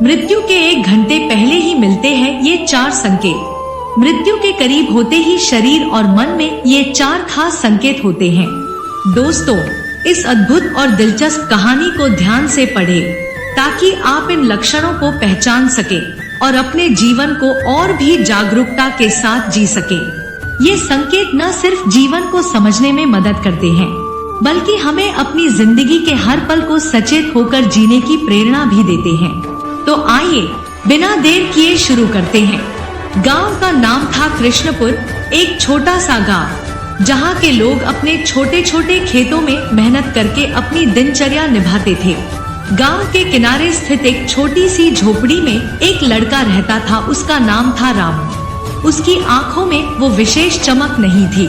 मृत्यु के 1 घंटे पहले ही मिलते हैं ये 4 संकेत। मृत्यु के करीब होते ही शरीर और मन में ये 4 खास संकेत होते हैं। दोस्तों, इस अद्भुत और दिलचस्प कहानी को ध्यान से पढ़ें ताकि आप इन लक्षणों को पहचान सकें और अपने जीवन को और भी जागरूकता के साथ जी सकें। ये संकेत न सिर्फ जीवन को समझने में मदद करते हैं, बल्कि हमें अपनी जिंदगी के हर पल को सचेत होकर जीने की प्रेरणा भी देते हैं। तो आइए बिना देर किए शुरू करते हैं। गांव का नाम था कृष्णपुर, एक छोटा सा गांव जहां के लोग अपने छोटे छोटे खेतों में मेहनत करके अपनी दिनचर्या निभाते थे। गांव के किनारे स्थित एक छोटी सी झोपड़ी में एक लड़का रहता था। उसका नाम था रामू। उसकी आंखों में वो विशेष चमक नहीं थी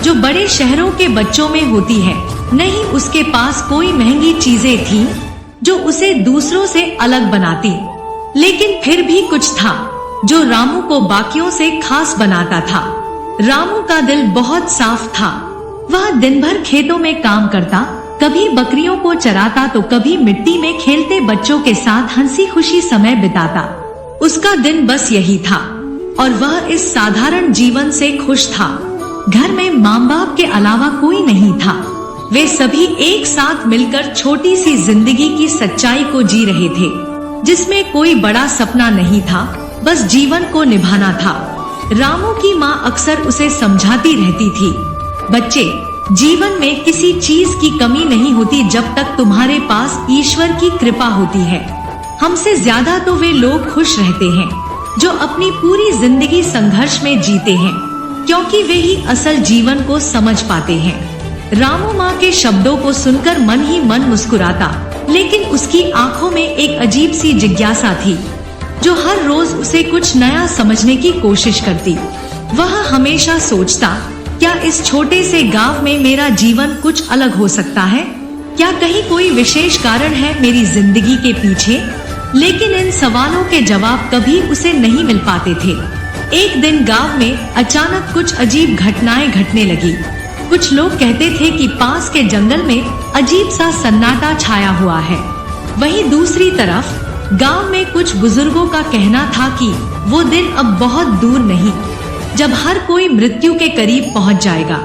जो बड़े शहरों के बच्चों में होती है। नहीं, उसके पास कोई महंगी चीजें थीं जो उसे दूसरों से अलग बनाती, लेकिन फिर भी कुछ था जो रामू को बाकियों से खास बनाता था। रामू का दिल बहुत साफ था। वह दिन भर खेतों में काम करता, कभी बकरियों को चराता तो कभी मिट्टी में खेलते बच्चों के साथ हंसी खुशी समय बिताता। उसका दिन बस यही था और वह इस साधारण जीवन से खुश था। घर में माँ बाप के अलावा कोई नहीं था। वे सभी एक साथ मिलकर छोटी सी जिंदगी की सच्चाई को जी रहे थे, जिसमें कोई बड़ा सपना नहीं था, बस जीवन को निभाना था। रामू की माँ अक्सर उसे समझाती रहती थी, बच्चे, जीवन में किसी चीज की कमी नहीं होती जब तक तुम्हारे पास ईश्वर की कृपा होती है। हमसे ज्यादा तो वे लोग खुश रहते हैं जो अपनी पूरी जिंदगी संघर्ष में जीते हैं, क्योंकि वे ही असल जीवन को समझ पाते हैं। रामू माँ के शब्दों को सुनकर मन ही मन मुस्कुराता, लेकिन उसकी आंखों में एक अजीब सी जिज्ञासा थी जो हर रोज उसे कुछ नया समझने की कोशिश करती। वह हमेशा सोचता, क्या इस छोटे से गांव में मेरा जीवन कुछ अलग हो सकता है? क्या कहीं कोई विशेष कारण है मेरी जिंदगी के पीछे? लेकिन इन सवालों के जवाब कभी उसे नहीं मिल पाते थे। एक दिन गांव में अचानक कुछ अजीब घटनाएं घटने लगी। कुछ लोग कहते थे कि पास के जंगल में अजीब सा सन्नाटा छाया हुआ है। वहीं दूसरी तरफ गांव में कुछ बुजुर्गों का कहना था कि वो दिन अब बहुत दूर नहीं जब हर कोई मृत्यु के करीब पहुंच जाएगा।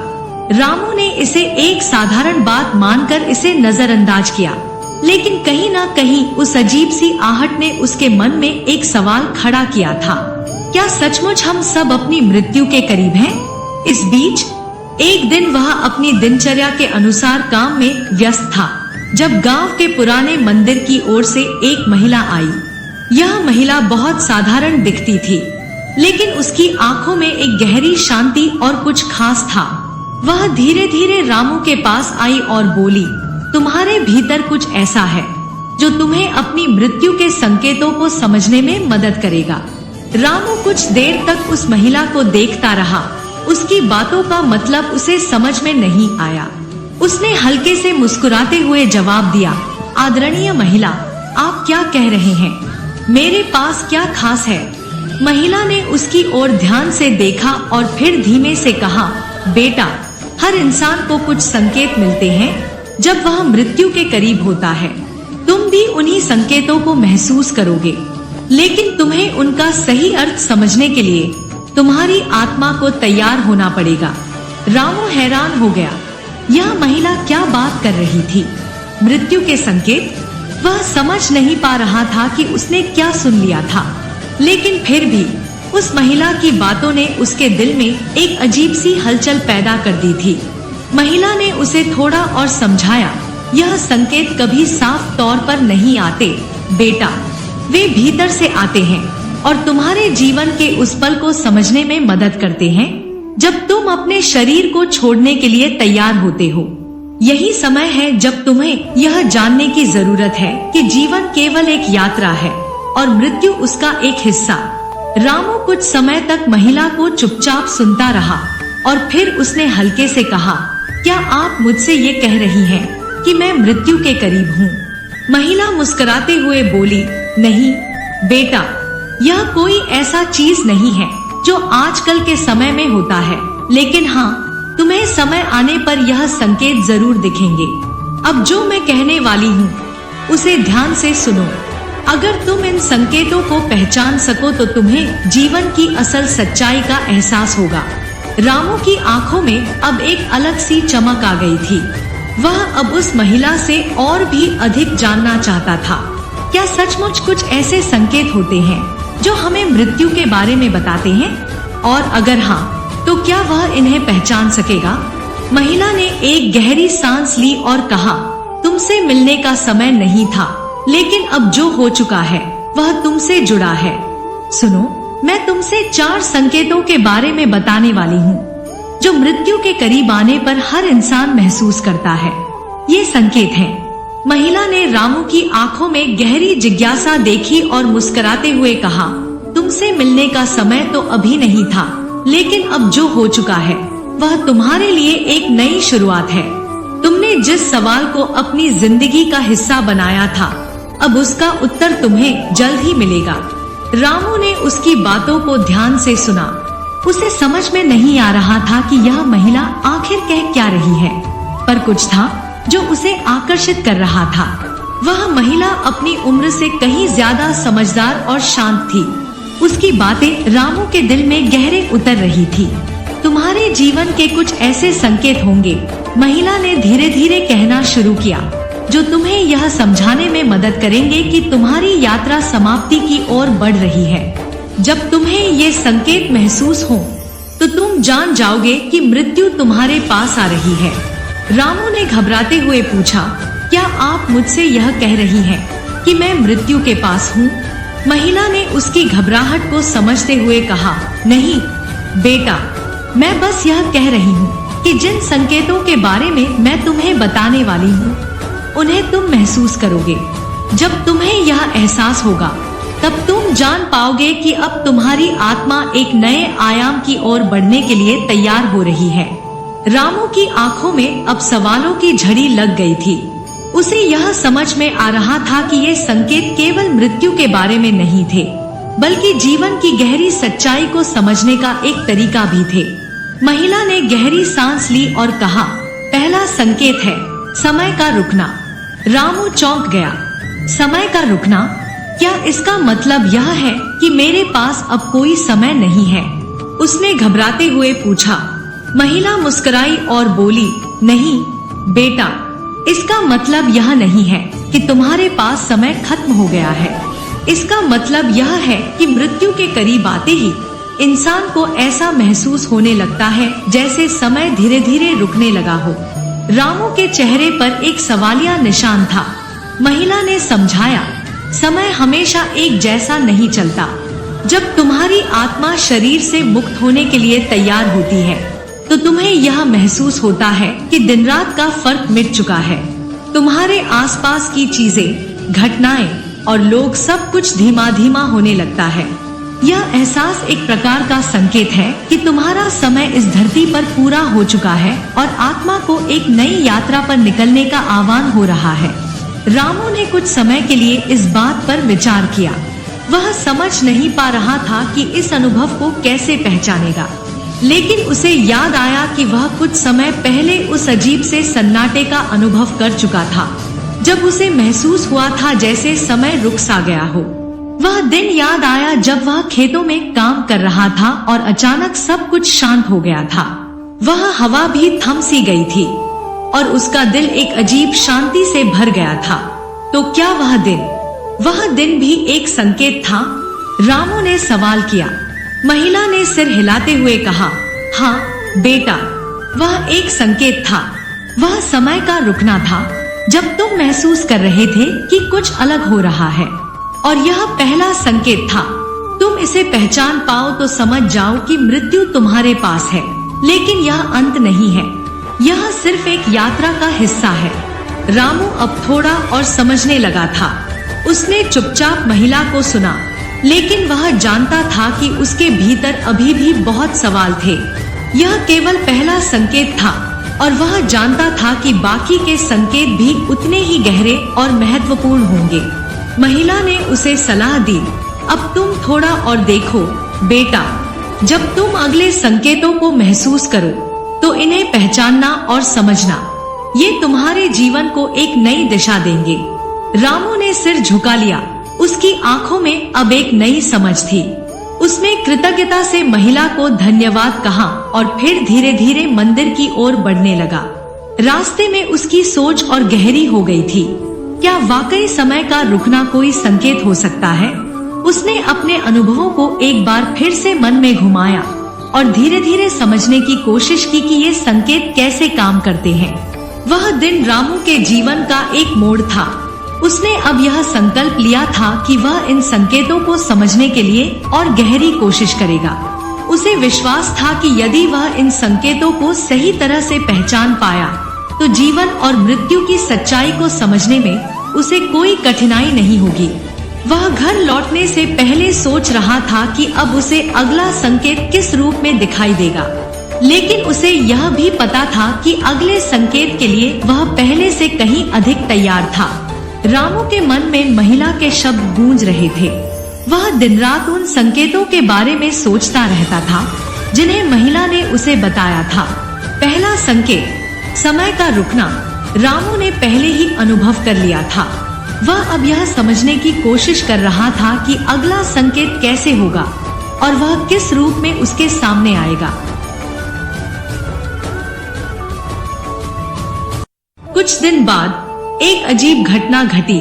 रामू ने इसे एक साधारण बात मानकर इसे नजरअंदाज किया, लेकिन कहीं ना कहीं उस अजीब सी आहट ने उसके मन में एक सवाल खड़ा किया था, क्या सचमुच हम सब अपनी मृत्यु के करीब हैं? इस बीच एक दिन वह अपनी दिनचर्या के अनुसार काम में व्यस्त था जब गांव के पुराने मंदिर की ओर से एक महिला आई। यह महिला बहुत साधारण दिखती थी, लेकिन उसकी आंखों में एक गहरी शांति और कुछ खास था। वह धीरे धीरे रामू के पास आई और बोली, तुम्हारे भीतर कुछ ऐसा है जो तुम्हें अपनी मृत्यु के संकेतों को समझने में मदद करेगा। रामू कुछ देर तक उस महिला को देखता रहा। उसकी बातों का मतलब उसे समझ में नहीं आया। उसने हल्के से मुस्कुराते हुए जवाब दिया, आदरणीय महिला, आप क्या कह रहे हैं? मेरे पास क्या खास है? महिला ने उसकी ओर ध्यान से देखा और फिर धीमे से कहा, बेटा, हर इंसान को कुछ संकेत मिलते हैं जब वह मृत्यु के करीब होता है। तुम भी उन्हीं संकेतों को महसूस करोगे, लेकिन तुम्हें उनका सही अर्थ समझने के लिए तुम्हारी आत्मा को तैयार होना पड़ेगा। रामू हैरान हो गया, यह महिला क्या बात कर रही थी? मृत्यु के संकेत? वह समझ नहीं पा रहा था कि उसने क्या सुन लिया था, लेकिन फिर भी उस महिला की बातों ने उसके दिल में एक अजीब सी हलचल पैदा कर दी थी। महिला ने उसे थोड़ा और समझाया, यह संकेत कभी साफ तौर पर नहीं आते बेटा, वे भीतर से आते हैं और तुम्हारे जीवन के उस पल को समझने में मदद करते हैं जब तुम अपने शरीर को छोड़ने के लिए तैयार होते हो। यही समय है जब तुम्हें यह जानने की जरूरत है कि जीवन केवल एक यात्रा है और मृत्यु उसका एक हिस्सा। रामू कुछ समय तक महिला को चुपचाप सुनता रहा और फिर उसने हल्के से कहा, क्या आप मुझसे ये कह रही हैं कि मैं मृत्यु के करीब हूँ? महिला मुस्कुराते हुए बोली, नहीं बेटा, यह कोई ऐसा चीज नहीं है जो आजकल के समय में होता है, लेकिन हाँ, तुम्हें समय आने पर यह संकेत जरूर दिखेंगे। अब जो मैं कहने वाली हूँ उसे ध्यान से सुनो। अगर तुम इन संकेतों को पहचान सको तो तुम्हें जीवन की असल सच्चाई का एहसास होगा। रामू की आंखों में अब एक अलग सी चमक आ गई थी। वह अब उस महिला से और भी अधिक जानना चाहता था। क्या सचमुच कुछ ऐसे संकेत होते हैं जो हमें मृत्यु के बारे में बताते हैं? और अगर हाँ, तो क्या वह इन्हें पहचान सकेगा? महिला ने एक गहरी सांस ली और कहा, तुमसे मिलने का समय नहीं था, लेकिन अब जो हो चुका है वह तुमसे जुड़ा है। सुनो, मैं तुमसे 4 संकेतों के बारे में बताने वाली हूँ जो मृत्यु के करीब आने पर हर इंसान महसूस करता है। ये संकेत हैं। महिला ने रामू की आंखों में गहरी जिज्ञासा देखी और मुस्कुराते हुए कहा, तुमसे मिलने का समय तो अभी नहीं था, लेकिन अब जो हो चुका है वह तुम्हारे लिए एक नई शुरुआत है। तुमने जिस सवाल को अपनी जिंदगी का हिस्सा बनाया था, अब उसका उत्तर तुम्हें जल्द ही मिलेगा। रामू ने उसकी बातों को ध्यान से सुना। उसे समझ में नहीं आ रहा था कि यह महिला आखिर कह क्या रही है, पर कुछ था जो उसे आकर्षित कर रहा था। वह महिला अपनी उम्र से कहीं ज्यादा समझदार और शांत थी। उसकी बातें रामू के दिल में गहरे उतर रही थी। तुम्हारे जीवन के कुछ ऐसे संकेत होंगे, महिला ने धीरे धीरे कहना शुरू किया, जो तुम्हें यह समझाने में मदद करेंगे कि तुम्हारी यात्रा समाप्ति की ओर बढ़ रही है। जब तुम्हें ये संकेत महसूस हो तो तुम जान जाओगे कि मृत्यु तुम्हारे पास आ रही है। रामू ने घबराते हुए पूछा, क्या आप मुझसे यह कह रही हैं कि मैं मृत्यु के पास हूँ? महिला ने उसकी घबराहट को समझते हुए कहा, नहीं बेटा, मैं बस यह कह रही हूँ कि जिन संकेतों के बारे में मैं तुम्हें बताने वाली हूँ उन्हें तुम महसूस करोगे। जब तुम्हें यह एहसास होगा तब तुम जान पाओगे कि अब तुम्हारी आत्मा एक नए आयाम की ओर बढ़ने के लिए तैयार हो रही है। रामू की आंखों में अब सवालों की झड़ी लग गई थी। उसे यह समझ में आ रहा था कि ये संकेत केवल मृत्यु के बारे में नहीं थे, बल्कि जीवन की गहरी सच्चाई को समझने का एक तरीका भी थे। महिला ने गहरी सांस ली और कहा, पहला संकेत है समय का रुकना। रामू चौंक गया। समय का रुकना? क्या इसका मतलब यह है कि मेरे पास अब कोई समय नहीं है? उसने घबराते हुए पूछा। महिला मुस्कुराई और बोली, नहीं बेटा, इसका मतलब यह नहीं है कि तुम्हारे पास समय खत्म हो गया है। इसका मतलब यह है कि मृत्यु के करीब आते ही इंसान को ऐसा महसूस होने लगता है जैसे समय धीरे धीरे रुकने लगा हो। रामू के चेहरे पर एक सवालिया निशान था। महिला ने समझाया, समय हमेशा एक जैसा नहीं चलता। जब तुम्हारी आत्मा शरीर से मुक्त होने के लिए तैयार होती है तो तुम्हें यह महसूस होता है कि दिन रात का फर्क मिट चुका है। तुम्हारे आसपास की चीजें, घटनाएं और लोग सब कुछ धीमा धीमा होने लगता है। यह एहसास एक प्रकार का संकेत है कि तुम्हारा समय इस धरती पर पूरा हो चुका है और आत्मा को एक नई यात्रा पर निकलने का आह्वान हो रहा है। रामू ने कुछ समय के लिए इस बात पर विचार किया। वह समझ नहीं पा रहा था कि इस अनुभव को कैसे पहचानेगा, लेकिन उसे याद आया कि वह कुछ समय पहले उस अजीब से सन्नाटे का अनुभव कर चुका था, जब उसे महसूस हुआ था जैसे समय रुक सा गया हो। वह दिन याद आया जब वह खेतों में काम कर रहा था और अचानक सब कुछ शांत हो गया था। वह हवा भी थम सी गई थी और उसका दिल एक अजीब शांति से भर गया था। तो क्या वह दिन भी एक संकेत था? रामू ने सवाल किया। महिला ने सिर हिलाते हुए कहा, हाँ बेटा, वह एक संकेत था। वह समय का रुकना था जब तुम महसूस कर रहे थे कि कुछ अलग हो रहा है, और यह पहला संकेत था। तुम इसे पहचान पाओ तो समझ जाओ कि मृत्यु तुम्हारे पास है, लेकिन यह अंत नहीं है। यह सिर्फ एक यात्रा का हिस्सा है। रामू अब थोड़ा और समझने लगा था। उसने चुपचाप महिला को सुना, लेकिन वह जानता था कि उसके भीतर अभी भी बहुत सवाल थे। यह केवल पहला संकेत था और वह जानता था कि बाकी के संकेत भी उतने ही गहरे और महत्वपूर्ण होंगे। महिला ने उसे सलाह दी, अब तुम थोड़ा और देखो बेटा। जब तुम अगले संकेतों को महसूस करो तो इन्हें पहचानना और समझना, ये तुम्हारे जीवन को एक नई दिशा देंगे। रामू ने सिर झुका लिया उसकी आंखों में अब एक नई समझ थी। उसने कृतज्ञता से महिला को धन्यवाद कहा और फिर धीरे धीरे मंदिर की ओर बढ़ने लगा। रास्ते में उसकी सोच और गहरी हो गई थी। क्या वाकई समय का रुकना कोई संकेत हो सकता है? उसने अपने अनुभवों को एक बार फिर से मन में घुमाया और धीरे धीरे समझने की कोशिश की कि ये संकेत कैसे काम करते हैं। वह दिन रामू के जीवन का एक मोड़ था। उसने अब यह संकल्प लिया था कि वह इन संकेतों को समझने के लिए और गहरी कोशिश करेगा। उसे विश्वास था कि यदि वह इन संकेतों को सही तरह से पहचान पाया तो जीवन और मृत्यु की सच्चाई को समझने में उसे कोई कठिनाई नहीं होगी। वह घर लौटने से पहले सोच रहा था कि अब उसे अगला संकेत किस रूप में दिखाई देगा, लेकिन उसे यह भी पता था कि अगले संकेत के लिए वह पहले से कहीं अधिक तैयार था। रामू के मन में महिला के शब्द गूंज रहे थे। वह दिन रात उन संकेतों के बारे में सोचता रहता था जिन्हें महिला ने उसे बताया था। पहला संकेत, समय का रुकना, रामू ने पहले ही अनुभव कर लिया था। वह अब यह समझने की कोशिश कर रहा था कि अगला संकेत कैसे होगा और वह किस रूप में उसके सामने आएगा। कुछ दिन बाद एक अजीब घटना घटी।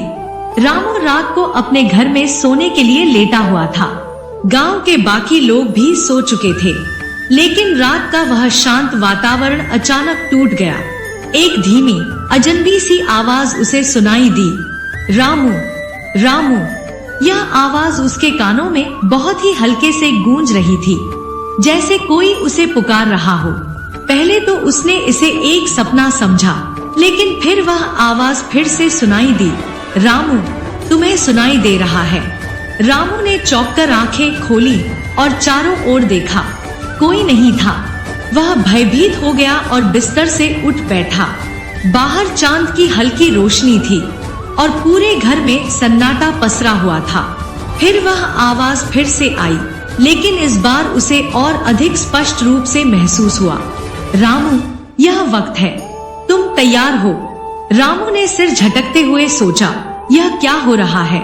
रामू रात को अपने घर में सोने के लिए लेटा हुआ था। गांव के बाकी लोग भी सो चुके थे, लेकिन रात का वह शांत वातावरण अचानक टूट गया। एक धीमी अजनबी सी आवाज उसे सुनाई दी, रामू, रामू। यह आवाज उसके कानों में बहुत ही हल्के से गूंज रही थी, जैसे कोई उसे पुकार रहा हो। पहले तो उसने इसे एक सपना समझा, लेकिन फिर वह आवाज फिर से सुनाई दी, रामू, तुम्हें सुनाई दे रहा है। रामू ने चौंककर आंखें खोली और चारों ओर देखा। कोई नहीं था। वह भयभीत हो गया और बिस्तर से उठ बैठा। बाहर चांद की हल्की रोशनी थी और पूरे घर में सन्नाटा पसरा हुआ था। फिर वह आवाज फिर से आई, लेकिन इस बार उसे और अधिक स्पष्ट रूप से महसूस हुआ, रामू, यह वक्त है, तुम तैयार हो। रामू ने सिर झटकते हुए सोचा, यह क्या हो रहा है?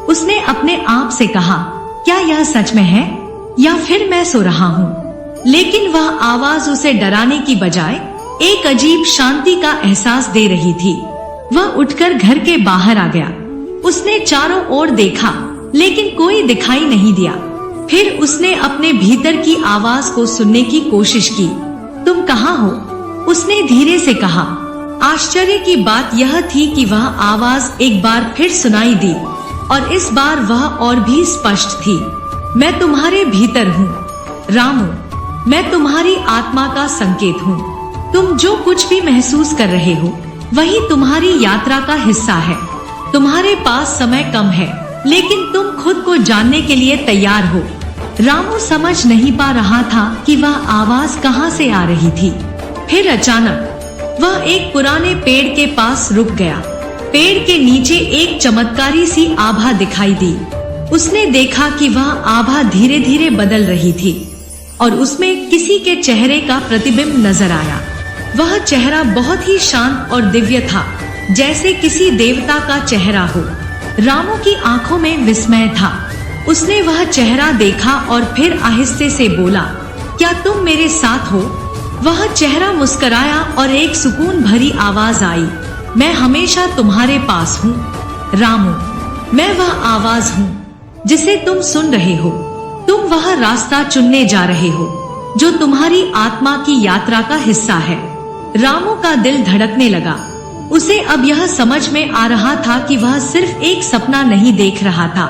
उसने अपने आप से कहा, क्या यह सच में है या फिर मैं सो रहा हूँ? लेकिन वह आवाज उसे डराने की बजाय एक अजीब शांति का एहसास दे रही थी। वह उठकर घर के बाहर आ गया। उसने चारों ओर देखा, लेकिन कोई दिखाई नहीं दिया। फिर उसने अपने भीतर की आवाज को सुनने की कोशिश की। तुम कहाँ हो? उसने धीरे से कहा। आश्चर्य की बात यह थी कि वह आवाज एक बार फिर सुनाई दी और इस बार वह और भी स्पष्ट थी। मैं तुम्हारे भीतर हूँ, रामू। मैं तुम्हारी आत्मा का संकेत हूँ। तुम जो कुछ भी महसूस कर रहे हो, वही तुम्हारी यात्रा का हिस्सा है। तुम्हारे पास समय कम है, लेकिन तुम खुद को जानने के लिए तैयार हो। रामू समझ नहीं पा रहा था कि वह आवाज कहाँ से आ रही थी। फिर अचानक वह एक पुराने पेड़ के पास रुक गया। पेड़ के नीचे एक चमत्कारी सी आभा दिखाई दी। उसने देखा कि वह आभा धीरे धीरे बदल रही थी और उसमें किसी के चेहरे का प्रतिबिंब नजर आया। वह चेहरा बहुत ही शांत और दिव्य था, जैसे किसी देवता का चेहरा हो। रामू की आंखों में विस्मय था। उसने वह चेहरा देखा और फिर आहिस्ते से बोला, क्या तुम मेरे साथ हो? वह चेहरा मुस्कुराया और एक सुकून भरी आवाज आई, मैं हमेशा तुम्हारे पास हूँ, रामू। मैं वह आवाज हूँ जिसे तुम सुन रहे हो। तुम वह रास्ता चुनने जा रहे हो जो तुम्हारी आत्मा की यात्रा का हिस्सा है। रामू का दिल धड़कने लगा। उसे अब यह समझ में आ रहा था कि वह सिर्फ एक सपना नहीं देख रहा था,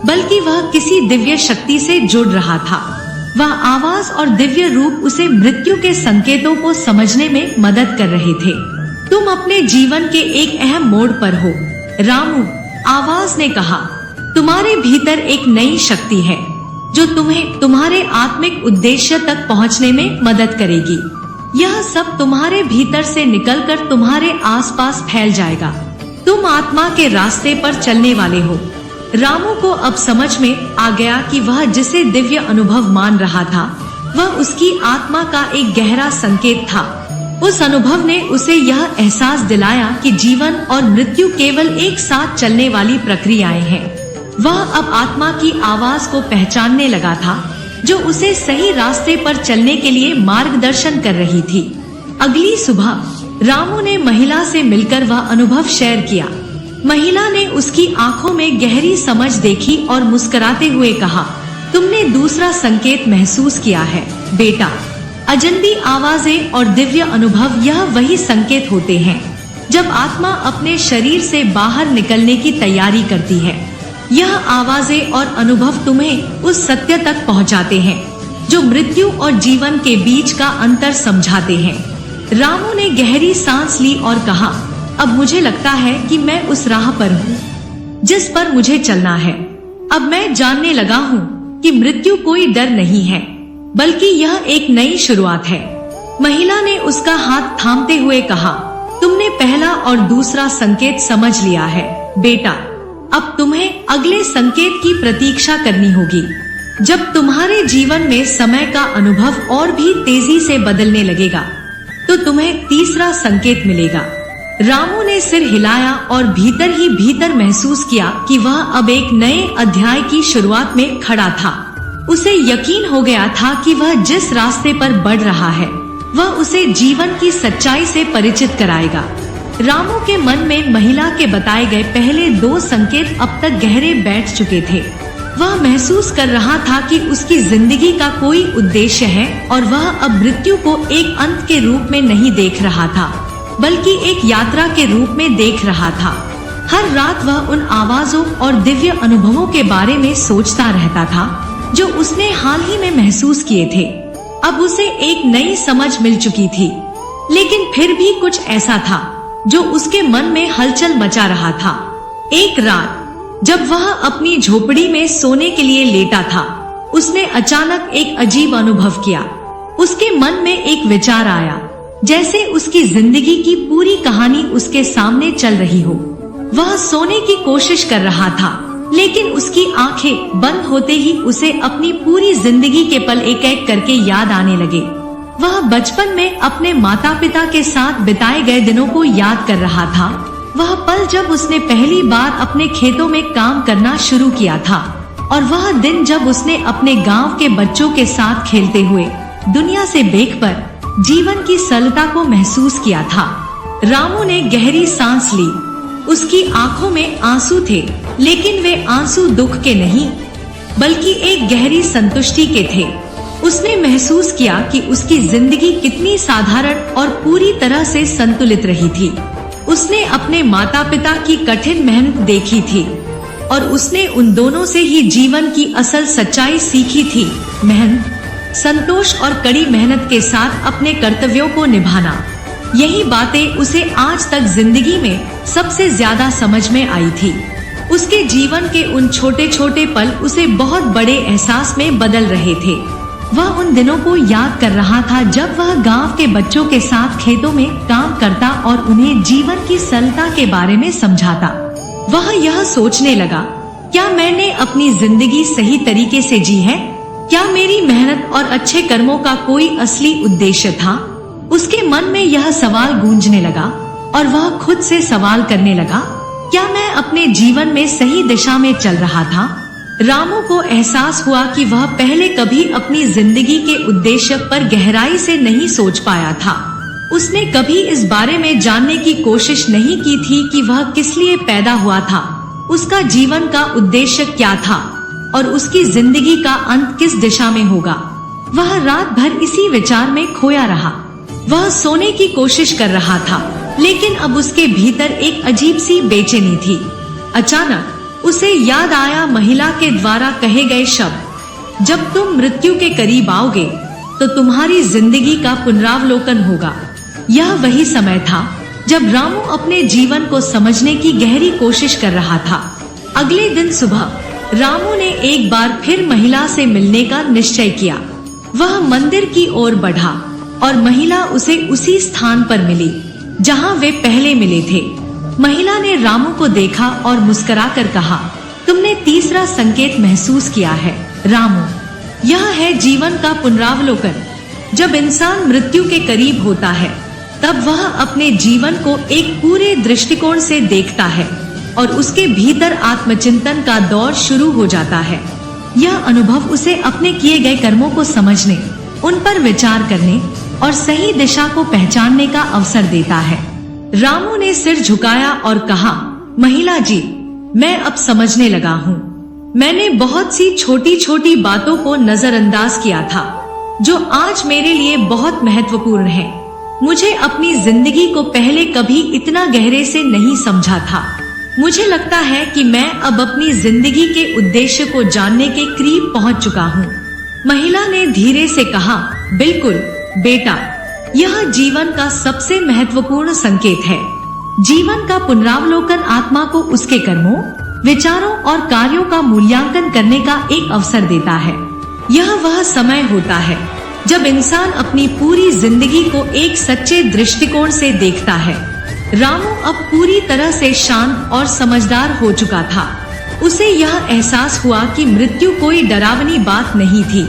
बल्कि वह किसी दिव्य शक्ति से जुड़ रहा था। वह आवाज और दिव्य रूप उसे मृत्यु के संकेतों को समझने में मदद कर रहे थे। तुम अपने जीवन के एक अहम मोड़ पर हो, रामू, आवाज ने कहा। तुम्हारे भीतर एक नई शक्ति है जो तुम्हें तुम्हारे आत्मिक उद्देश्य तक पहुंचने में मदद करेगी। यह सब तुम्हारे भीतर से निकलकर तुम्हारे आसपास फैल जाएगा। तुम आत्मा के रास्ते पर चलने वाले हो। रामू को अब समझ में आ गया कि वह जिसे दिव्य अनुभव मान रहा था, वह उसकी आत्मा का एक गहरा संकेत था। उस अनुभव ने उसे यह एहसास दिलाया कि जीवन और मृत्यु केवल एक साथ चलने वाली प्रक्रियाएं हैं। वह अब आत्मा की आवाज को पहचानने लगा था, जो उसे सही रास्ते पर चलने के लिए मार्गदर्शन कर रही थी। अगली सुबह रामू ने महिला से मिलकर वह अनुभव शेयर किया। महिला ने उसकी आंखों में गहरी समझ देखी और मुस्कुराते हुए कहा, तुमने दूसरा संकेत महसूस किया है बेटा। अजनबी आवाजें और दिव्य अनुभव यह वही संकेत होते हैं जब आत्मा अपने शरीर से बाहर निकलने की तैयारी करती है। यह आवाजें और अनुभव तुम्हें उस सत्य तक पहुंचाते हैं जो मृत्यु और जीवन के बीच का अंतर समझाते हैं। रामू ने गहरी सांस ली और कहा, अब मुझे लगता है कि मैं उस राह पर हूँ जिस पर मुझे चलना है। अब मैं जानने लगा हूँ कि मृत्यु कोई डर नहीं है, बल्कि यह एक नई शुरुआत है। महिला ने उसका हाथ थामते हुए कहा, तुमने पहला और दूसरा संकेत समझ लिया है बेटा। अब तुम्हें अगले संकेत की प्रतीक्षा करनी होगी। जब तुम्हारे जीवन में समय का अनुभव और भी तेजी से बदलने लगेगा तो तुम्हें तीसरा संकेत मिलेगा। रामू ने सिर हिलाया और भीतर ही भीतर महसूस किया कि वह अब एक नए अध्याय की शुरुआत में खड़ा था। उसे यकीन हो गया था कि वह जिस रास्ते पर बढ़ रहा है वह उसे जीवन की सच्चाई से परिचित कराएगा। रामू के मन में महिला के बताए गए पहले दो संकेत अब तक गहरे बैठ चुके थे। वह महसूस कर रहा था कि उसकी जिंदगी का कोई उद्देश्य है और वह अब मृत्यु को एक अंत के रूप में नहीं देख रहा था, बल्कि एक यात्रा के रूप में देख रहा था। हर रात वह उन आवाजों और दिव्य अनुभवों के बारे में सोचता रहता था जो उसने हाल ही में महसूस किए थे। अब उसे एक नई समझ मिल चुकी थी, लेकिन फिर भी कुछ ऐसा था जो उसके मन में हलचल मचा रहा था। एक रात जब वह अपनी झोपड़ी में सोने के लिए लेटा था, उसने अचानक एक अजीब अनुभव किया। उसके मन में एक विचार आया, जैसे उसकी जिंदगी की पूरी कहानी उसके सामने चल रही हो। वह सोने की कोशिश कर रहा था, लेकिन उसकी आंखें बंद होते ही उसे अपनी पूरी जिंदगी के पल एक एक करके याद आने लगे। वह बचपन में अपने माता पिता के साथ बिताए गए दिनों को याद कर रहा था। वह पल जब उसने पहली बार अपने खेतों में काम करना शुरू किया था, और वह दिन जब उसने अपने गांव के बच्चों के साथ खेलते हुए दुनिया से बेखबर जीवन की सरलता को महसूस किया था। रामू ने गहरी सांस ली। उसकी आंखों में आंसू थे, लेकिन वे आंसू दुख के नहीं, बल्कि एक गहरी संतुष्टि के थे। उसने महसूस किया कि उसकी जिंदगी कितनी साधारण और पूरी तरह से संतुलित रही थी। उसने अपने माता पिता की कठिन मेहनत देखी थी और उसने उन दोनों से ही जीवन की असल सच्चाई सीखी थी। मेहनत, संतोष और कड़ी मेहनत के साथ अपने कर्तव्यों को निभाना, यही बातें उसे आज तक जिंदगी में सबसे ज्यादा समझ में आई थी। उसके जीवन के उन छोटे छोटे पल उसे बहुत बड़े एहसास में बदल रहे थे। वह उन दिनों को याद कर रहा था जब वह गांव के बच्चों के साथ खेतों में काम करता और उन्हें जीवन की सरलता के बारे में समझाता। वह यह सोचने लगा, क्या मैंने अपनी जिंदगी सही तरीके से जी है? क्या मेरी मेहनत और अच्छे कर्मों का कोई असली उद्देश्य था? उसके मन में यह सवाल गूंजने लगा और वह खुद से सवाल करने लगा, क्या मैं अपने जीवन में सही दिशा में चल रहा था? रामू को एहसास हुआ कि वह पहले कभी अपनी जिंदगी के उद्देश्य पर गहराई से नहीं सोच पाया था। उसने कभी इस बारे में जानने की कोशिश नहीं की थी कि वह किस लिए पैदा हुआ था, उसका जीवन का उद्देश्य क्या था और उसकी जिंदगी का अंत किस दिशा में होगा। वह रात भर इसी विचार में खोया रहा। वह सोने की कोशिश कर रहा था, लेकिन अब उसके भीतर एक अजीब सी बेचैनी थी। अचानक उसे याद आया महिला के द्वारा कहे गए शब्द, जब तुम मृत्यु के करीब आओगे तो तुम्हारी जिंदगी का पुनरावलोकन होगा। यह वही समय था जब रामू अपने जीवन को समझने की गहरी कोशिश कर रहा था। अगले दिन सुबह रामू ने एक बार फिर महिला से मिलने का निश्चय किया। वह मंदिर की ओर बढ़ा और महिला उसे उसी स्थान पर मिली जहां वे पहले मिले थे। महिला ने रामू को देखा और मुस्कुराकर कहा, तुमने तीसरा संकेत महसूस किया है रामू। यह है जीवन का पुनरावलोकन। जब इंसान मृत्यु के करीब होता है तब वह अपने जीवन को एक पूरे दृष्टिकोण से देखता है। और उसके भीतर आत्मचिंतन का दौर शुरू हो जाता है। यह अनुभव उसे अपने किए गए कर्मों को समझने, उन पर विचार करने और सही दिशा को पहचानने का अवसर देता है। रामू ने सिर झुकाया और कहा, महिला जी, मैं अब समझने लगा हूँ। मैंने बहुत सी छोटी छोटी बातों को नजरअंदाज किया था, जो आज मेरे लिए बहुत महत्वपूर्ण है। मुझे अपनी जिंदगी को पहले कभी इतना गहरे से नहीं समझा था। मुझे लगता है कि मैं अब अपनी जिंदगी के उद्देश्य को जानने के करीब पहुंच चुका हूँ। महिला ने धीरे से कहा, बिल्कुल बेटा, यह जीवन का सबसे महत्वपूर्ण संकेत है। जीवन का पुनरावलोकन आत्मा को उसके कर्मों, विचारों और कार्यों का मूल्यांकन करने का एक अवसर देता है। यह वह समय होता है जब इंसान अपनी पूरी जिंदगी को एक सच्चे दृष्टिकोण से देखता है। रामू अब पूरी तरह से शांत और समझदार हो चुका था। उसे यह एहसास हुआ कि मृत्यु कोई डरावनी बात नहीं थी,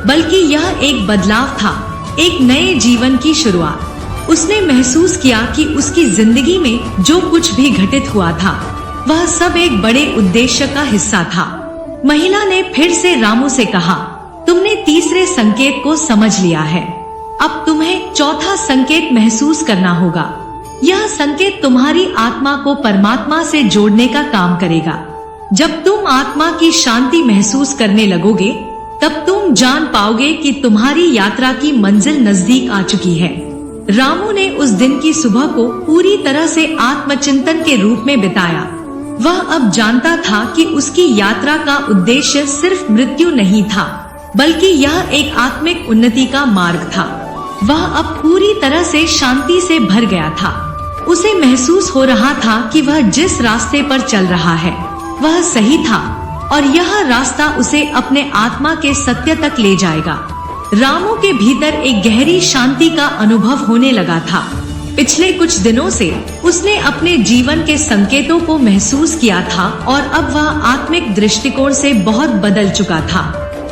बल्कि यह एक बदलाव था, एक नए जीवन की शुरुआत। उसने महसूस किया कि उसकी जिंदगी में जो कुछ भी घटित हुआ था, वह सब एक बड़े उद्देश्य का हिस्सा था। महिला ने फिर से रामू से कहा, तुमने तीसरे संकेत को समझ लिया है। अब तुम्हें चौथा संकेत महसूस करना होगा। यह संकेत तुम्हारी आत्मा को परमात्मा से जोड़ने का काम करेगा। जब तुम आत्मा की शांति महसूस करने लगोगे, तब तुम जान पाओगे कि तुम्हारी यात्रा की मंजिल नजदीक आ चुकी है। रामू ने उस दिन की सुबह को पूरी तरह से आत्मचिंतन के रूप में बिताया। वह अब जानता था कि उसकी यात्रा का उद्देश्य सिर्फ मृत्यु नहीं था, बल्कि यह एक आत्मिक उन्नति का मार्ग था। वह अब पूरी तरह से शांति से भर गया था। उसे महसूस हो रहा था कि वह जिस रास्ते पर चल रहा है, वह सही था और यह रास्ता उसे अपने आत्मा के सत्य तक ले जाएगा। रामू के भीतर एक गहरी शांति का अनुभव होने लगा था। पिछले कुछ दिनों से उसने अपने जीवन के संकेतों को महसूस किया था और अब वह आत्मिक दृष्टिकोण से बहुत बदल चुका था।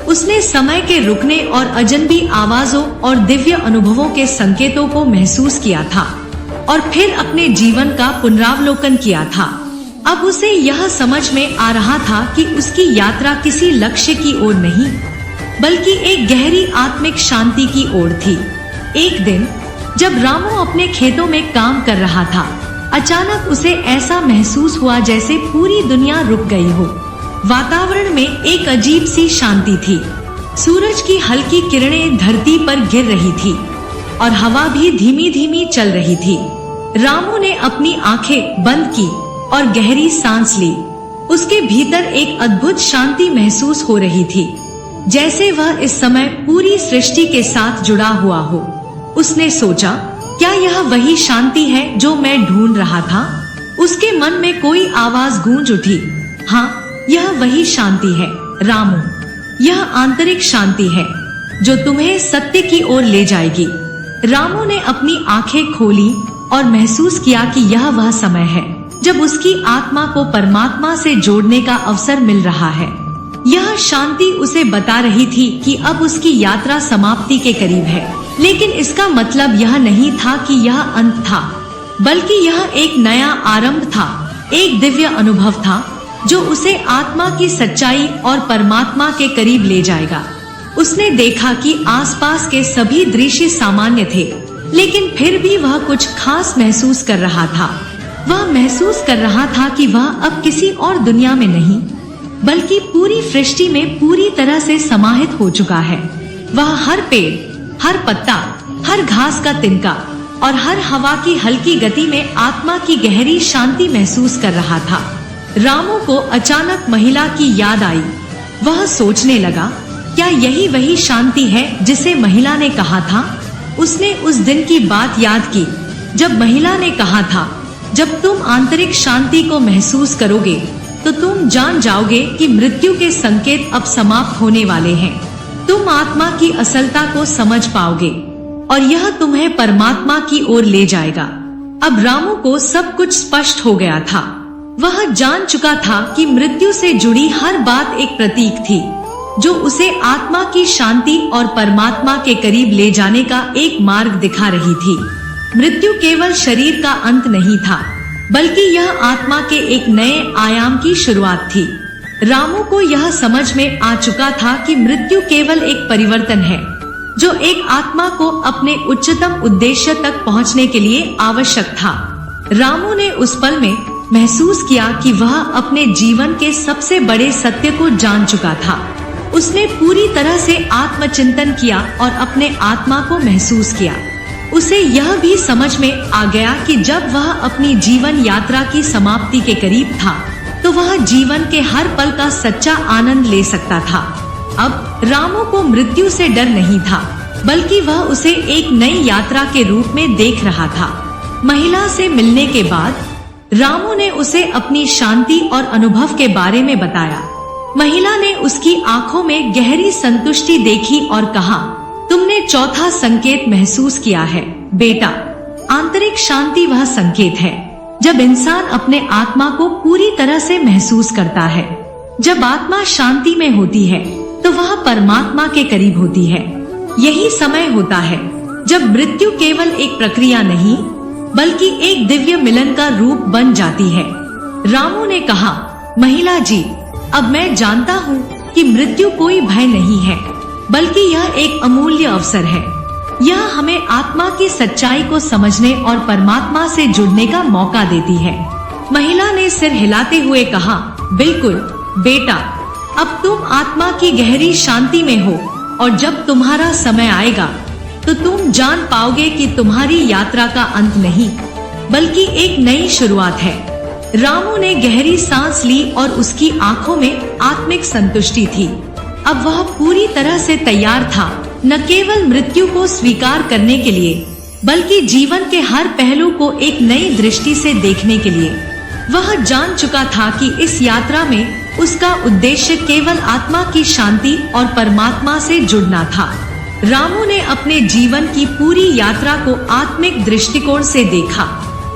उसने समय के रुकने और अजनबी आवाजों और दिव्य अनुभवों के संकेतों को महसूस किया था और फिर अपने जीवन का पुनरावलोकन किया था। अब उसे यह समझ में आ रहा था कि उसकी यात्रा किसी लक्ष्य की ओर नहीं, बल्कि एक गहरी आत्मिक शांति की ओर थी। एक दिन जब रामू अपने खेतों में काम कर रहा था, अचानक उसे ऐसा महसूस हुआ जैसे पूरी दुनिया रुक गई हो। वातावरण में एक अजीब सी शांति थी। सूरज की हल्की किरणें धरती पर गिर रही थी और हवा भी धीमी धीमी चल रही थी। रामू ने अपनी आंखें बंद की और गहरी सांस ली। उसके भीतर एक अद्भुत शांति महसूस हो रही थी, जैसे वह इस समय पूरी सृष्टि के साथ जुड़ा हुआ हो। उसने सोचा, क्या यह वही शांति है जो मैं ढूंढ रहा था? उसके मन में कोई आवाज गूंज उठी, हाँ, यह वही शांति है रामू। यह आंतरिक शांति है जो तुम्हें सत्य की ओर ले जाएगी। रामू ने अपनी आंखें खोली और महसूस किया कि यह वह समय है जब उसकी आत्मा को परमात्मा से जोड़ने का अवसर मिल रहा है। यह शांति उसे बता रही थी कि अब उसकी यात्रा समाप्ति के करीब है, लेकिन इसका मतलब यह नहीं था कि यह अंत था, बल्कि यह एक नया आरंभ था, एक दिव्य अनुभव था जो उसे आत्मा की सच्चाई और परमात्मा के करीब ले जाएगा। उसने देखा कि आसपास के सभी दृश्य सामान्य थे, लेकिन फिर भी वह कुछ खास महसूस कर रहा था। वह महसूस कर रहा था कि वह अब किसी और दुनिया में नहीं, बल्कि पूरी सृष्टि में पूरी तरह से समाहित हो चुका है। वह हर पेड़, हर पत्ता, हर घास का तिनका और हर हवा की हल्की गति में आत्मा की गहरी शांति महसूस कर रहा था। रामू को अचानक महिला की याद आई। वह सोचने लगा, क्या यही वही शांति है जिसे महिला ने कहा था? उसने उस दिन की बात याद की जब महिला ने कहा था, जब तुम आंतरिक शांति को महसूस करोगे तो तुम जान जाओगे कि मृत्यु के संकेत अब समाप्त होने वाले हैं। तुम आत्मा की असलता को समझ पाओगे और यह तुम्हें परमात्मा की ओर ले जाएगा। अब रामू को सब कुछ स्पष्ट हो गया था। वह जान चुका था कि मृत्यु से जुड़ी हर बात एक प्रतीक थी, जो उसे आत्मा की शांति और परमात्मा के करीब ले जाने का एक मार्ग दिखा रही थी। मृत्यु केवल शरीर का अंत नहीं था, बल्कि यह आत्मा के एक नए आयाम की शुरुआत थी। रामू को यह समझ में आ चुका था कि मृत्यु केवल एक परिवर्तन है जो एक आत्मा को अपने उच्चतम उद्देश्य तक पहुंचने के लिए आवश्यक था। रामू ने उस पल में महसूस किया कि वह अपने जीवन के सबसे बड़े सत्य को जान चुका था। उसने पूरी तरह से आत्मचिंतन किया और अपने आत्मा को महसूस किया। उसे यह भी समझ में आ गया कि जब वह अपनी जीवन यात्रा की समाप्ति के करीब था तो वह जीवन के हर पल का सच्चा आनंद ले सकता था। अब रामू को मृत्यु से डर नहीं था, बल्कि वह उसे एक नई यात्रा के रूप में देख रहा था। महिला से मिलने के बाद रामू ने उसे अपनी शांति और अनुभव के बारे में बताया। महिला ने उसकी आंखों में गहरी संतुष्टि देखी और कहा, तुमने चौथा संकेत महसूस किया है बेटा। आंतरिक शांति वह संकेत है जब इंसान अपने आत्मा को पूरी तरह से महसूस करता है। जब आत्मा शांति में होती है तो वह परमात्मा के करीब होती है। यही समय होता है जब मृत्यु केवल एक प्रक्रिया नहीं बल्कि एक दिव्य मिलन का रूप बन जाती है। रामू ने कहा, महिला जी, अब मैं जानता हूँ कि मृत्यु कोई भय नहीं है, बल्कि यह एक अमूल्य अवसर है। यह हमें आत्मा की सच्चाई को समझने और परमात्मा से जुड़ने का मौका देती है। महिला ने सिर हिलाते हुए कहा, बिल्कुल बेटा, अब तुम आत्मा की गहरी शांति में हो और जब तुम्हारा समय आएगा तो तुम जान पाओगे कि तुम्हारी यात्रा का अंत नहीं बल्कि एक नई शुरुआत है। रामू ने गहरी सांस ली और उसकी आंखों में आत्मिक संतुष्टि थी। अब वह पूरी तरह से तैयार था, न केवल मृत्यु को स्वीकार करने के लिए बल्कि जीवन के हर पहलू को एक नई दृष्टि से देखने के लिए। वह जान चुका था कि इस यात्रा में उसका उद्देश्य केवल आत्मा की शांति और परमात्मा से जुड़ना था। रामू ने अपने जीवन की पूरी यात्रा को आत्मिक दृष्टिकोण से देखा।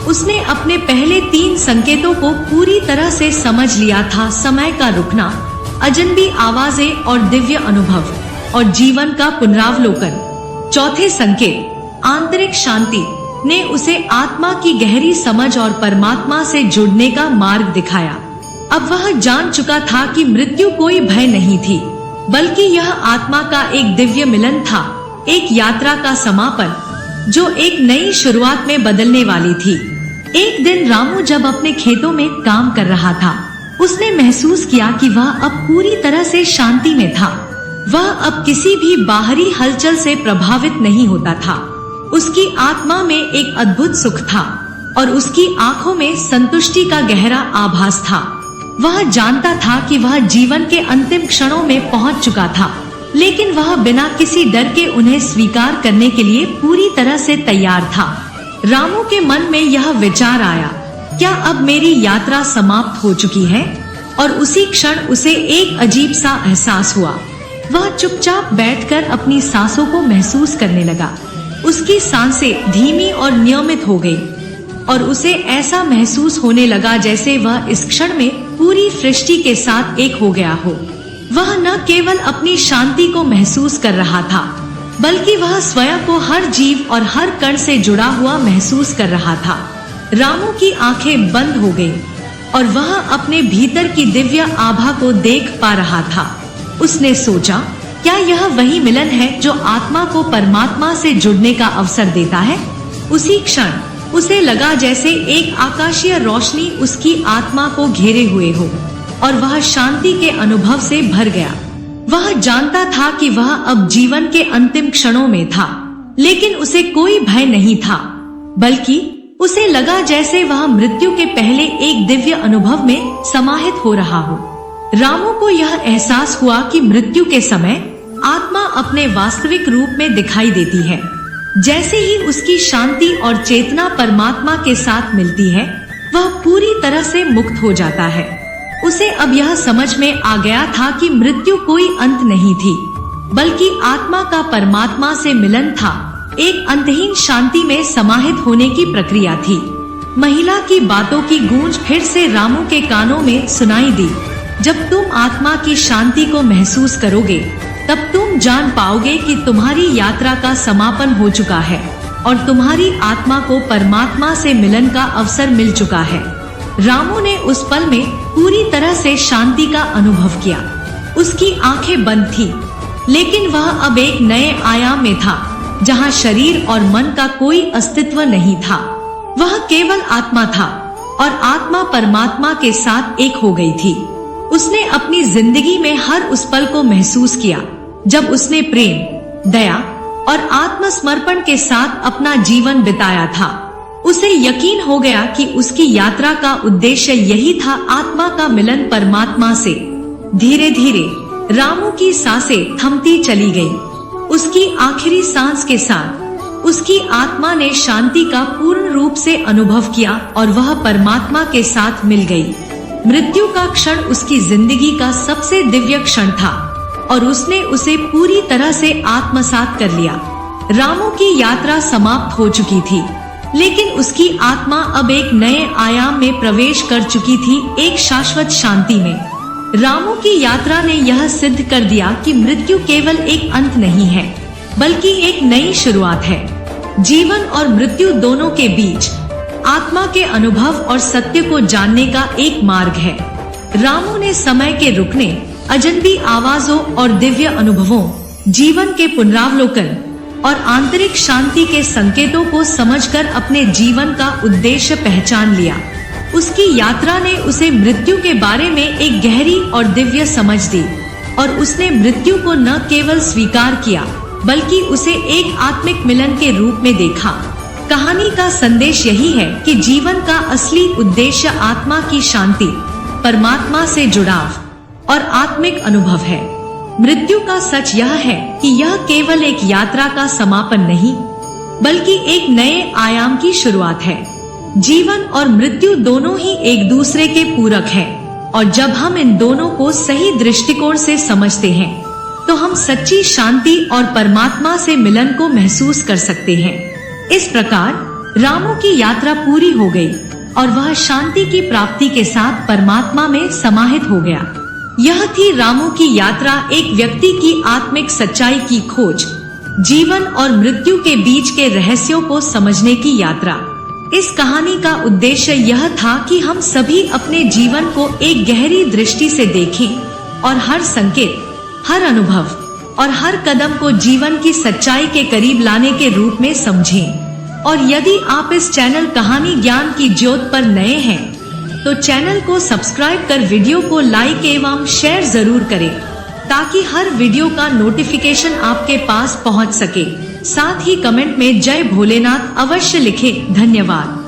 उसने अपने पहले 3 संकेतों को पूरी तरह से समझ लिया था, समय का रुकना, अजनबी आवाजें और दिव्य अनुभव और जीवन का पुनरावलोकन। चौथे संकेत, आंतरिक शांति, ने उसे आत्मा की गहरी समझ और परमात्मा से जुड़ने का मार्ग दिखाया। अब वह जान चुका था कि मृत्यु कोई भय नहीं थी, बल्कि यह आत्मा का एक दिव्य मिलन था, एक यात्रा का समापन जो एक नई शुरुआत में बदलने वाली थी। एक दिन रामू जब अपने खेतों में काम कर रहा था, उसने महसूस किया कि वह अब पूरी तरह से शांति में था। वह अब किसी भी बाहरी हलचल से प्रभावित नहीं होता था। उसकी आत्मा में एक अद्भुत सुख था और उसकी आंखों में संतुष्टि का गहरा आभास था। वह जानता था कि वह जीवन के अंतिम क्षणों में पहुंच चुका था, लेकिन वह बिना किसी डर के उन्हें स्वीकार करने के लिए पूरी तरह से तैयार था। रामू के मन में यह विचार आया, क्या अब मेरी यात्रा समाप्त हो चुकी है? और उसी क्षण उसे एक अजीब सा एहसास हुआ। वह चुपचाप बैठकर अपनी सांसों को महसूस करने लगा। उसकी सांसें धीमी और नियमित हो गई और उसे ऐसा महसूस होने लगा जैसे वह इस क्षण में पूरी सृष्टि के साथ एक हो गया हो। वह न केवल अपनी शांति को महसूस कर रहा था, बल्कि वह स्वयं को हर जीव और हर कण से जुड़ा हुआ महसूस कर रहा था। रामू की आंखें बंद हो गईं और वह अपने भीतर की दिव्य आभा को देख पा रहा था। उसने सोचा, क्या यह वही मिलन है जो आत्मा को परमात्मा से जुड़ने का अवसर देता है? उसी क्षण उसे लगा जैसे एक आकाशीय रोशनी उसकी आत्मा को घेरे हुए हो और वह शांति के अनुभव से भर गया। वह जानता था कि वह अब जीवन के अंतिम क्षणों में था, लेकिन उसे कोई भय नहीं था, बल्कि उसे लगा जैसे वह मृत्यु के पहले एक दिव्य अनुभव में समाहित हो रहा हो। रामू को यह एहसास हुआ कि मृत्यु के समय आत्मा अपने वास्तविक रूप में दिखाई देती है। जैसे ही उसकी शांति और चेतना परमात्मा के साथ मिलती है, वह पूरी तरह से मुक्त हो जाता है। उसे अब यह समझ में आ गया था कि मृत्यु कोई अंत नहीं थी, बल्कि आत्मा का परमात्मा से मिलन था, एक अंतहीन शांति में समाहित होने की प्रक्रिया थी। महिला की बातों की गूंज फिर से रामू के कानों में सुनाई दी। जब तुम आत्मा की शांति को महसूस करोगे, तब तुम जान पाओगे कि तुम्हारी यात्रा का समापन हो चुका है। और तुम्हारी आत्मा को परमात्मा से मिलन का अवसर मिल चुका है। रामू ने उस पल में पूरी तरह से शांति का अनुभव किया। उसकी आंखें बंद थी, लेकिन वह अब एक नए आयाम में था, जहां शरीर और मन का कोई अस्तित्व नहीं था। वह केवल आत्मा था और आत्मा परमात्मा के साथ एक हो गई थी। उसने अपनी जिंदगी में हर उस पल को महसूस किया जब उसने प्रेम, दया और आत्मसमर्पण के साथ अपना जीवन बिताया था। उसे यकीन हो गया कि उसकी यात्रा का उद्देश्य यही था, आत्मा का मिलन परमात्मा से। धीरे धीरे रामू की सांसें थमती चली गई। उसकी आखिरी सांस के साथ उसकी आत्मा ने शांति का पूर्ण रूप से अनुभव किया और वह परमात्मा के साथ मिल गई। मृत्यु का क्षण उसकी जिंदगी का सबसे दिव्य क्षण था और उसने उसे पूरी तरह से आत्मसात कर लिया। रामू की यात्रा समाप्त हो चुकी थी, लेकिन उसकी आत्मा अब एक नए आयाम में प्रवेश कर चुकी थी, एक शाश्वत शांति में। रामू की यात्रा ने यह सिद्ध कर दिया कि मृत्यु केवल एक अंत नहीं है, बल्कि एक नई शुरुआत है। जीवन और मृत्यु दोनों के बीच आत्मा के अनुभव और सत्य को जानने का एक मार्ग है। रामू ने समय के रुकने, अजनबी आवाजों और दिव्य अनुभवों, जीवन के पुनरावलोकन और आंतरिक शांति के संकेतों को समझकर अपने जीवन का उद्देश्य पहचान लिया। उसकी यात्रा ने उसे मृत्यु के बारे में एक गहरी और दिव्य समझ दी और उसने मृत्यु को न केवल स्वीकार किया, बल्कि उसे एक आत्मिक मिलन के रूप में देखा। कहानी का संदेश यही है कि जीवन का असली उद्देश्य आत्मा की शांति, परमात्मा से जुड़ाव और आत्मिक अनुभव है। मृत्यु का सच यह है कि यह केवल एक यात्रा का समापन नहीं, बल्कि एक नए आयाम की शुरुआत है। जीवन और मृत्यु दोनों ही एक दूसरे के पूरक हैं, और जब हम इन दोनों को सही दृष्टिकोण से समझते हैं, तो हम सच्ची शांति और परमात्मा से मिलन को महसूस कर सकते हैं। इस प्रकार रामू की यात्रा पूरी हो गई और वह शांति की प्राप्ति के साथ परमात्मा में समाहित हो गया। यह थी रामू की यात्रा, एक व्यक्ति की आत्मिक सच्चाई की खोज, जीवन और मृत्यु के बीच के रहस्यों को समझने की यात्रा। इस कहानी का उद्देश्य यह था कि हम सभी अपने जीवन को एक गहरी दृष्टि से देखें और हर संकेत, हर अनुभव और हर कदम को जीवन की सच्चाई के करीब लाने के रूप में समझें। और यदि आप इस चैनल कहानी ज्ञान की ज्योत पर नए हैं, तो चैनल को सब्सक्राइब कर वीडियो को लाइक एवं शेयर जरूर करें, ताकि हर वीडियो का नोटिफिकेशन आपके पास पहुंच सके। साथ ही कमेंट में जय भोलेनाथ अवश्य लिखें। धन्यवाद।